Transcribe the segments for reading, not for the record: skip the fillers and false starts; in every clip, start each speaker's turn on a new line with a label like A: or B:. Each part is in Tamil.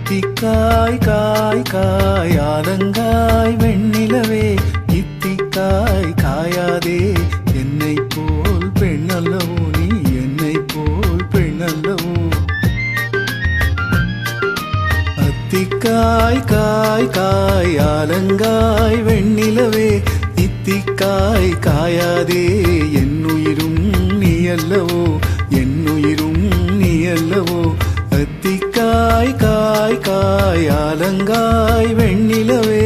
A: அத்திக்காய் காய் காய் ஆலங்காய் வெண்ணிலவே இத்திக்காய் காயாதே என்னை போல் பெண்ணல்லவோ நீ என்னை போல் பெண்ணல்லவோ அத்திக்காய் காய் காய் ஆலங்காய் வெண்ணிலவே இத்திக்காய் காயாதே என்னுயிரும் நீ அல்லவோ என்னுயிரும் நீ அல்லவோ அத்திக்காய் காய் காய் ஆலங்காய் வெண்ணிலவே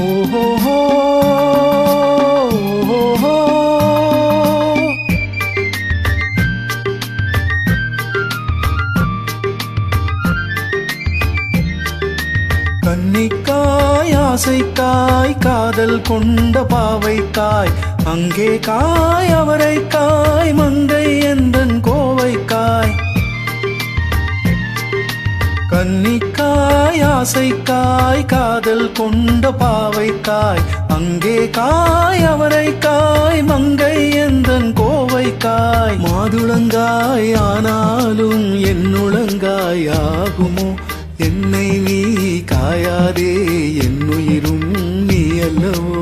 A: ஓஹோ கன்னிக்காய் ஆசைக்காய் காதல் கொண்ட பாவைக்காய் அங்கே காய் அவரைக்காய் மங்கை என்றன் கோவைக்காய் கன்னிக்காய் ஆசைக்காய் காதல் கொண்ட பாவைக்காய் அங்கே காய் அவரைக்காய் மங்கை என்றன் கோவைக்காய் மாதுளங்காய் ஆனாலும் என்னுளங்காய் ஆகுமோ என்னை நீ காயாதே என்னுயிரும் நீ அல்லவோ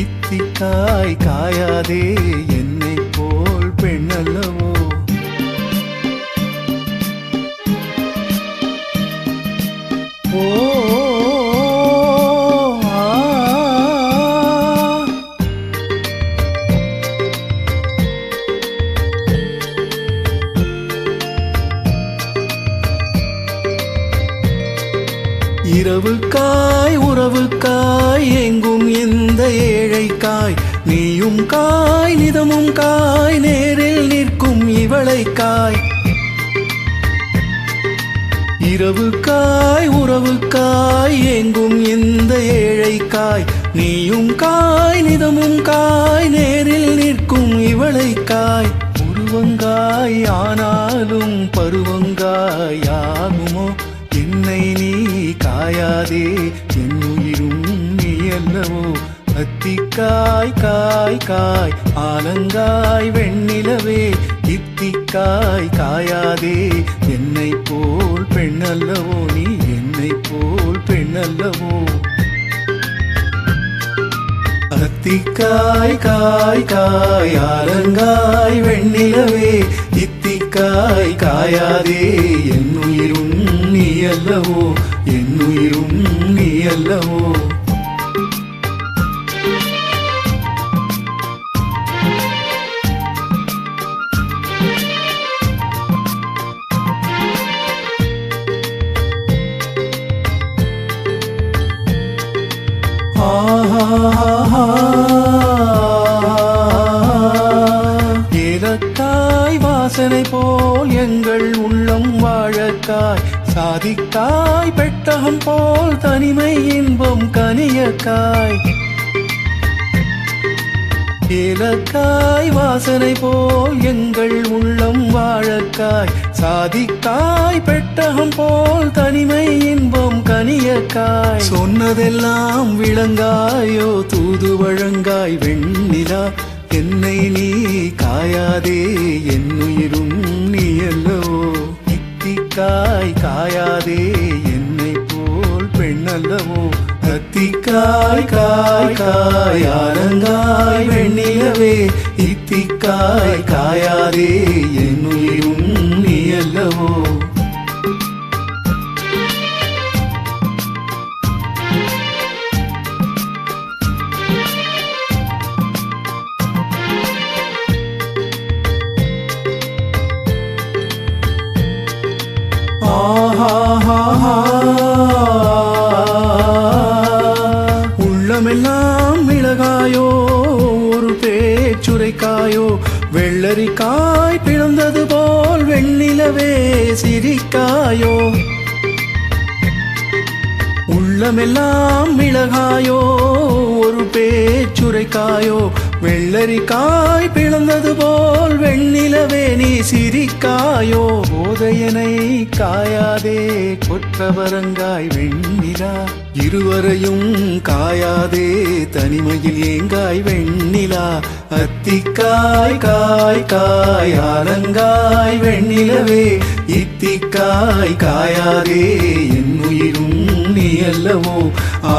A: இத்திக்காய் காயாதே என்னை போல் பெண்ணல்லவோ ஓ இரவுக்காய் உறவுக்காய் எங்கும் இந்த ஏழைக்காய் நீயும் காய் நிதமும் காய் நேரில் நிற்கும் இவளைக்காய் இரவுக்காய் உறவுக்காய் எங்கும் இந்த ஏழைக்காய் நீயும் காய் நிதமும் காய் நேரில் நிற்கும் இவளைக்காய் உருவங்காய் ஆனாலும் பருவங்காய் ஆகுமோ என்னை நீ காயாதே என்னுயிரும் நீ அல்லவோ அத்திக்காய் காய் காய் ஆலங்காய் வெண்ணிலவே இத்திக்காய் காயாதே என்னை போல் பெண்ணல்லவோ நீ என்னை போல் பெண்ணல்லவோ அத்திக்காய் காய் காய் ஆலங்காய் வெண்ணிலவே இத்திக்காய் காயாதே என்னுயிரும் நீ அல்லவோ என்னுயிரும் நீ அல்லவோ ஏலக்காய் வாசனை போல் எங்கள் உள்ளம் வாழக்காய் சாதிக்காய் பெட்டகம் போல் தனிமை இன்பம் கனியக்காய் ஏலக்காய் வாசனை போல் எங்கள் உள்ளம் வாழக்காய் சாதிக்காய் பெட்டகம் போல் தனிமை இன்பம் கனியக்காய் சொன்னதெல்லாம் விளங்காயோ தூது வழங்காய் வெண்ணிலா என்னை நீ காயாதே என்னுயிரும் நீ அல்லவோ இத்திக்காய் காயாதே என்னை போல் பெண்ணல்லவோ அத்திக்காய் காய் காய் ஆலங்காய் வெண்ணிலவே இத்திக்காய் காயாதே என்னுயிரும் நீ அல்லவோ உள்ளமெல்லாம் மிளகாயோ ஒரு பேச்சுரைக்காயோ வெள்ளரிக்காய் பிளந்தது போல் வெண்ணிலவே சிரிக்காயோ உள்ளமெல்லாம் மிளகாயோ ஒரு பேச்சுரைக்காயோ வெள்ளரிக்காய் பிளந்தது போல் வெண்ணிலவே நீ சிரிக்காயோ போதையனை காயாதே கொற்றவரங்காய் வெண்ணிலா இருவரையும் காயாதே தனிமையில் ஏங்காய் வெண்ணிலா அத்திக்காய் காய் காய் ஆலங்காய் வெண்ணிலவே இத்திக்காய் காயாதே என் உயிரும் நீ அல்லவோ ஆ